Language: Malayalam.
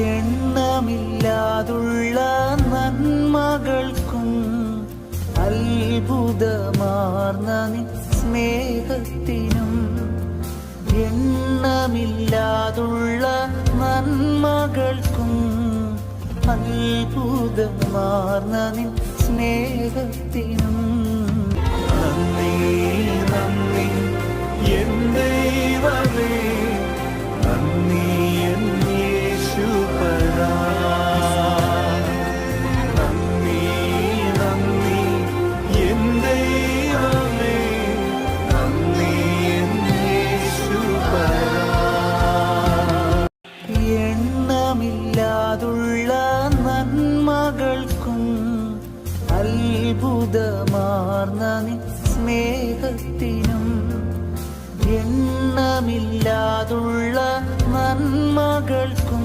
എണ്ണമില്ലാതുള്ള നന്മകൾക്കും അത്ഭുതമാർന്ന നിൻ സ്നേഹത്തിനും എണ്ണമില്ലാതുള്ള നന്മകൾക്കും അത്ഭുതമാർന്ന നിൻ സ്നേഹത്തിനും നന്ദി നന്ദി എൻ ദൈവമേ, നന്ദി എൻ യേശുപരാ. നന്ദി നന്ദി എൻ ദൈവമേ, നന്ദി എൻ യേശുപരാ. എണ്ണമില്ലാതുള്ള നന്മകൾക്കും അത്ഭുതമാർന്ന നിൻ സ്നേഹത്തിനും എണ്ണമില്ലാതുള്ള നന്മകൾക്കും